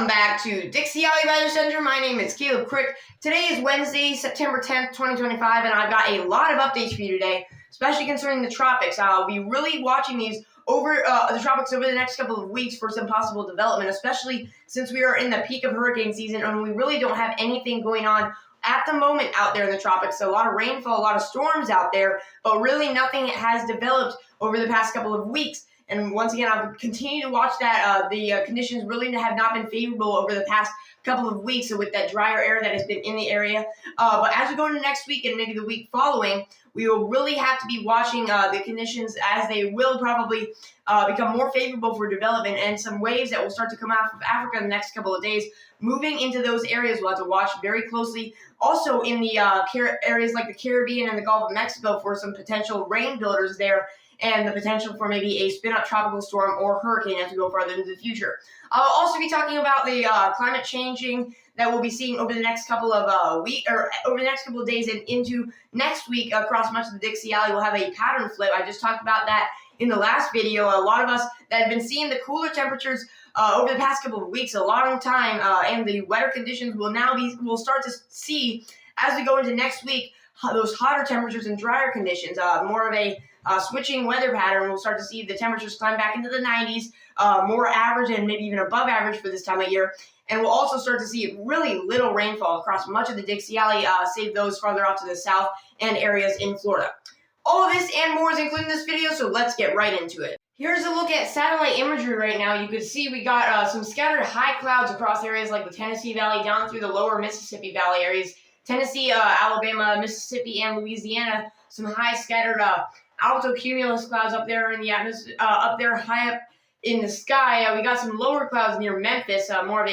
Welcome back to Dixie Alley Weather Center. My name is Caleb Crick. Today is Wednesday, September 10th, 2025, and I've got a lot of updates for you today, especially concerning the tropics. I'll be really watching these over the tropics over the next couple of weeks for some possible development, especially since we are in the peak of hurricane season and we really don't have anything going on at the moment out there in the tropics. So a lot of rainfall, a lot of storms out there, but really nothing has developed over the past couple of weeks. And once again, I'll continue to watch that. The conditions really have not been favorable over the past couple of weeks with that drier air that has been in the area. But as we go into next week and maybe the week following, we will really have to be watching the conditions as they will probably become more favorable for development, and some waves that will start to come out of Africa in the next couple of days. Moving into those areas, we'll have to watch very closely. Also in the areas like the Caribbean and the Gulf of Mexico for some potential rain builders there, and the potential for maybe a spin-up tropical storm or hurricane as we go farther into the future. I'll also be talking about the climate changing that we'll be seeing over the next couple of over the next couple of days and into next week across much of the Dixie Alley. We'll have a pattern flip. I just talked about that in the last video. A lot of us that have been seeing the cooler temperatures over the past couple of weeks, a long time, and the wetter conditions we'll start to see as we go into next week. Those hotter temperatures and drier conditions, more of a switching weather pattern. We'll start to see the temperatures climb back into the 90s, more average and maybe even above average for this time of year. And we'll also start to see really little rainfall across much of the Dixie Alley, save those farther off to the south and areas in Florida. All of this and more is included in this video, so let's get right into it. Here's a look at satellite imagery right now. You can see we got some scattered high clouds across areas like the Tennessee Valley down through the lower Mississippi Valley areas. Tennessee, Alabama, Mississippi, and Louisiana. Some high scattered altocumulus clouds up there in the atmosphere, up there high up in the sky. We got some lower clouds near Memphis. More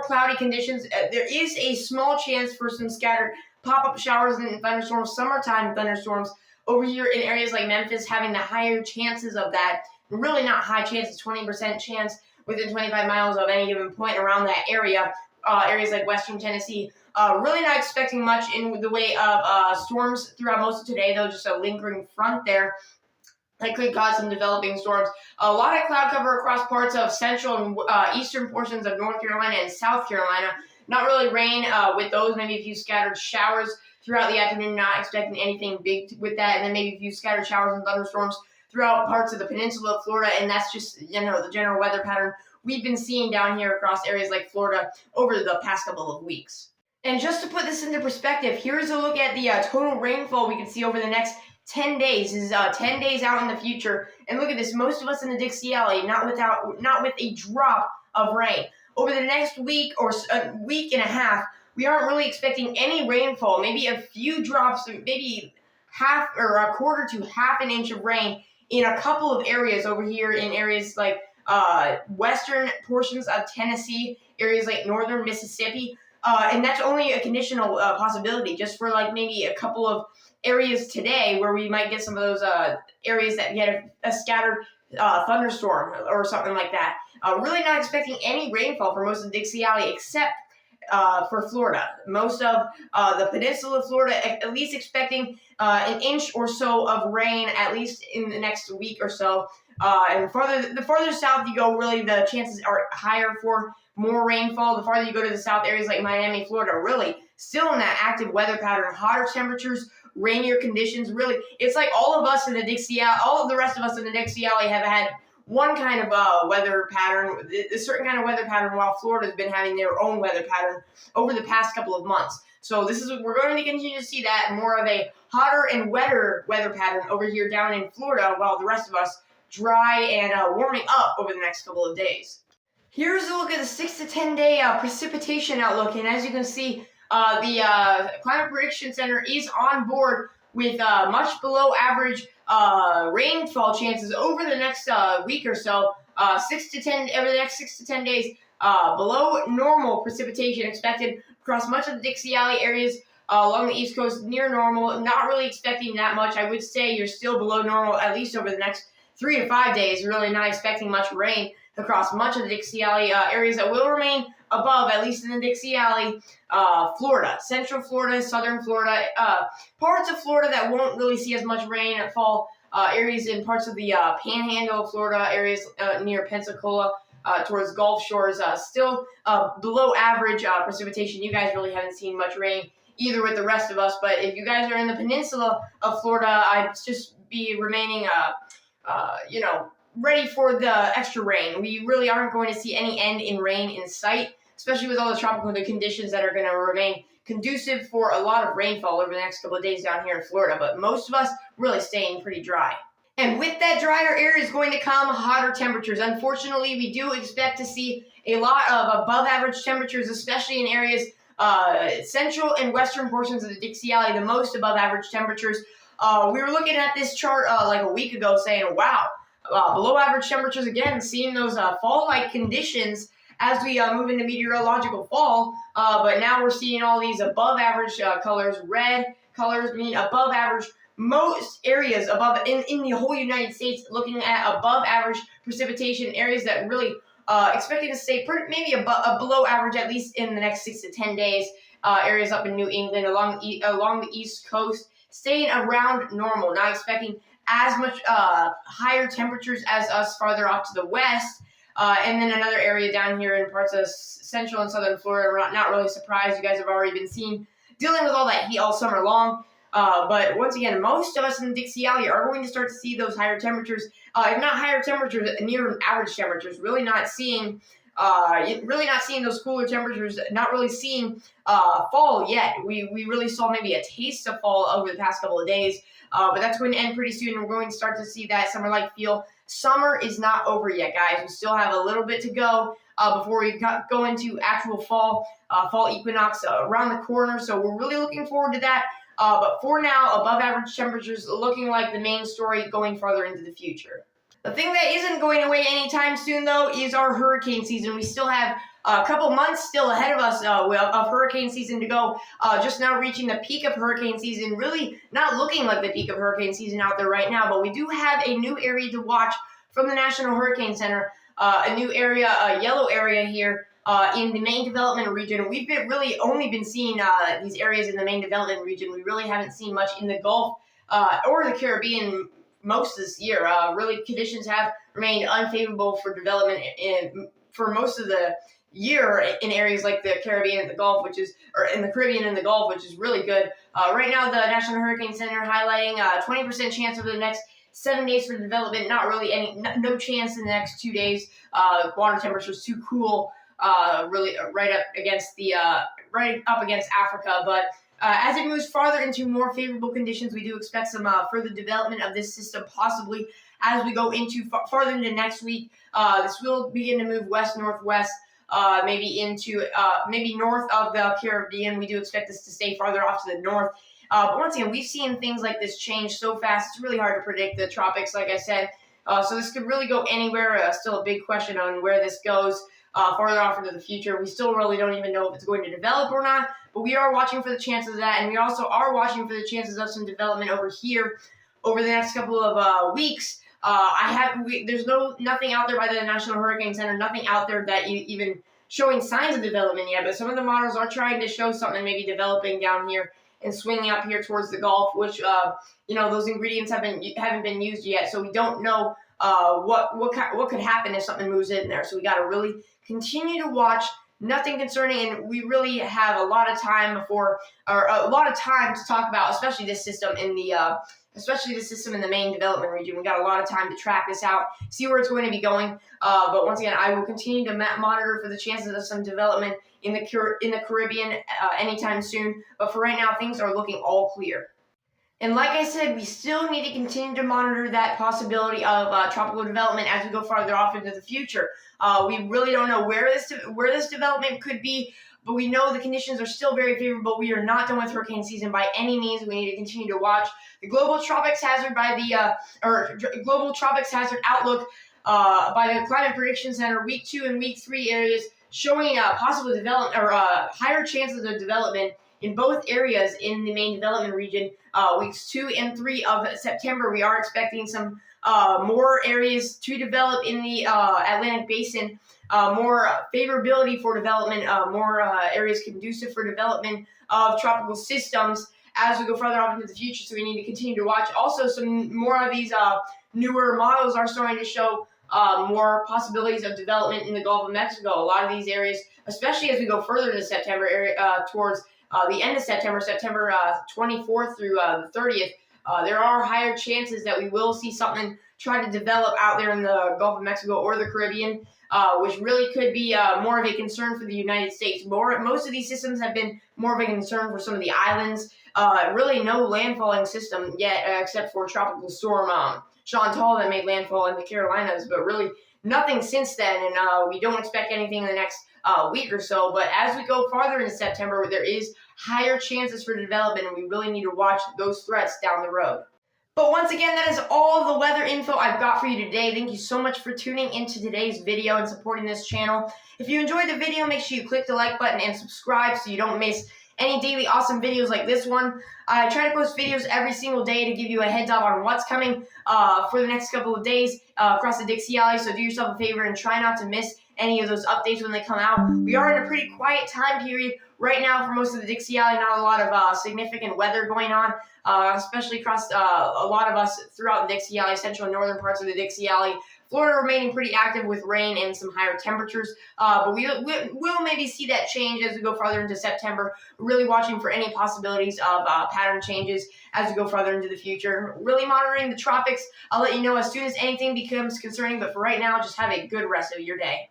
cloudy conditions. There is a small chance for some scattered pop-up showers and thunderstorms, summertime thunderstorms over here in areas like Memphis, having the higher chances of that. Really not high chances, 20% chance within 25 miles of any given point around that area. Areas like Western Tennessee. Really not expecting much in the way of storms throughout most of today, though, just a lingering front there that could cause some developing storms. A lot of cloud cover across parts of central and eastern portions of North Carolina and South Carolina. Not really rain with those, maybe a few scattered showers throughout the afternoon, not expecting anything big with that, and then maybe a few scattered showers and thunderstorms throughout parts of the peninsula of Florida, and that's just, the general weather pattern we've been seeing down here across areas like Florida over the past couple of weeks. And just to put this into perspective, here's a look at the total rainfall we can see over the next 10 days. This is 10 days out in the future. And look at this, most of us in the Dixie Alley, not with a drop of rain. Over the next week or a week and a half, we aren't really expecting any rainfall, maybe a few drops, maybe half or a quarter to half an inch of rain in a couple of areas over here in areas like western portions of Tennessee, areas like northern Mississippi, and that's only a conditional possibility, just for like maybe a couple of areas today where we might get some of those areas that get a scattered thunderstorm or something like that. Really not expecting any rainfall for most of the Dixie Alley except for Florida. Most of the peninsula of Florida at least expecting an inch or so of rain at least in the next week or so. And the farther south you go, really the chances are higher for more rainfall. The farther you go to the south, areas like Miami, Florida, really still in that active weather pattern, hotter temperatures, rainier conditions. Really, it's like all of us in the Dixie Alley, all of the rest of us in the Dixie Alley have had one kind of weather pattern, a certain kind of weather pattern, while Florida's been having their own weather pattern over the past couple of months. So we're going to continue to see that, more of a hotter and wetter weather pattern over here down in Florida, while the rest of us dry and warming up over the next couple of days. Here's a look at the 6 to 10 day precipitation outlook, and as you can see, the Climate Prediction Center is on board with much below average rainfall chances over the next week or so. Over the next 6 to 10 days, below normal precipitation expected across much of the Dixie Alley areas along the East Coast, near normal. Not really expecting that much. I would say you're still below normal at least over the next 3 to 5 days. Really not expecting much rain across much of the Dixie Alley areas that will remain above, at least in the Dixie Alley. Florida, central Florida, southern Florida, parts of Florida that won't really see as much rain fall, areas in parts of the panhandle of Florida, areas near Pensacola, towards Gulf shores. Still below average precipitation. You guys really haven't seen much rain either with the rest of us. But if you guys are in the peninsula of Florida, I'd just be remaining, ready for the extra rain. We really aren't going to see any end in rain in sight, especially with all the tropical conditions that are going to remain conducive for a lot of rainfall over the next couple of days down here in Florida. But most of us really staying pretty dry. And with that drier air is going to come hotter temperatures. Unfortunately, we do expect to see a lot of above average temperatures, especially in areas central and western portions of the Dixie Alley, the most above average temperatures. We were looking at this chart like a week ago saying, wow, below average temperatures again, seeing those fall-like conditions as we move into meteorological fall. But now we're seeing all these above average colors. Red colors mean above average. Most areas above in the whole United States looking at above average precipitation, areas that really expecting to stay maybe below average at least in the next 6 to 10 days. Areas up in New England along the East Coast staying around normal, not expecting as much higher temperatures as us farther off to the west. And then another area down here in parts of central and southern Florida. We're not really surprised. You guys have already been dealing with all that heat all summer long. But once again, most of us in the Dixie Alley are going to start to see those higher temperatures, if not higher temperatures, near average temperatures. Really not seeing those cooler temperatures. Not really seeing fall yet. We really saw maybe a taste of fall over the past couple of days, but that's going to end pretty soon. We're going to start to see that summer-like feel. Summer is not over yet, guys. We still have a little bit to go before we go into actual fall equinox around the corner. So we're really looking forward to that. But for now, above average temperatures looking like the main story going farther into the future. The thing that isn't going away anytime soon, though, is our hurricane season. We still have a couple months still ahead of us of hurricane season to go. Just now reaching the peak of hurricane season. Really not looking like the peak of hurricane season out there right now. But we do have a new area to watch from the National Hurricane Center. A new area, a yellow area here. In the main development region. We've really only been seeing these areas in the main development region. We really haven't seen much in the Gulf or the Caribbean most this year. Really, conditions have remained unfavorable for development for most of the year in areas like the Caribbean and the Gulf, in the Caribbean and the Gulf, which is really good. Right now, the National Hurricane Center highlighting 20% chance over the next 7 days for development. Not really no chance in the next 2 days. Water temperatures too cool. Really right up against Africa. But as it moves farther into more favorable conditions, we do expect some further development of this system, possibly as we go into farther into next week. This will begin to move west-northwest, maybe north of the Caribbean. We do expect this to stay farther off to the north. But once again, we've seen things like this change so fast. It's really hard to predict the tropics, like I said. So this could really go anywhere. Still a big question on where this goes. Farther off into the future. We still really don't even know if it's going to develop or not, but we are watching for the chances of that, and we also are watching for the chances of some development over here over the next couple of weeks. There's nothing out there by the National Hurricane Center, nothing out there that even showing signs of development yet, but some of the models are trying to show something maybe developing down here and swinging up here towards the Gulf, which, those ingredients haven't been used yet, so we don't know what could happen if something moves in there. So we got to really continue to watch. Nothing concerning, and we really have a lot of time to talk about, especially this system in the main development region. We got a lot of time to track this out, see where it's going to be going. But once again, I will continue to monitor for the chances of some development in the Caribbean anytime soon. But for right now, things are looking all clear. And like I said, we still need to continue to monitor that possibility of tropical development as we go farther off into the future. We really don't know where this development could be, but we know the conditions are still very favorable. We are not done with hurricane season by any means. We need to continue to watch the global tropics hazard global tropics hazard outlook by the Climate Prediction Center. Week 2 and week 3 areas showing possible development or higher chances of development in both areas in the main development region. Weeks 2 and 3 of September, we are expecting some more areas to develop in the Atlantic Basin, more favorability for development, more areas conducive for development of tropical systems as we go further off into the future. So we need to continue to watch. Also, some more of these newer models are starting to show more possibilities of development in the Gulf of Mexico. A lot of these areas, especially as we go further into September, towards the end of September, September 24th through the 30th, there are higher chances that we will see something try to develop out there in the Gulf of Mexico or the Caribbean, which really could be more of a concern for the United States. Most of these systems have been more of a concern for some of the islands. Really no landfalling system yet, except for Tropical Storm Chantal that made landfall in the Carolinas, but really nothing since then, and we don't expect anything in the next week or so. But as we go farther into September, there is higher chances for development, and we really need to watch those threats down the road. But once again, that is all the weather info I've got for you today. Thank you so much for tuning into today's video and supporting this channel. If you enjoyed the video, make sure you click the like button and subscribe so you don't miss any daily awesome videos like this one. I try to post videos every single day to give you a heads up on what's coming for the next couple of days across the Dixie Alley. So do yourself a favor and try not to miss any of those updates when they come out. We are in a pretty quiet time period right now for most of the Dixie Alley. Not a lot of significant weather going on, especially across a lot of us throughout the Dixie Alley, central and northern parts of the Dixie Alley. Florida remaining pretty active with rain and some higher temperatures, but we'll maybe see that change as we go farther into September. Really watching for any possibilities of pattern changes as we go farther into the future. Really monitoring the tropics. I'll let you know as soon as anything becomes concerning, but for right now, just have a good rest of your day.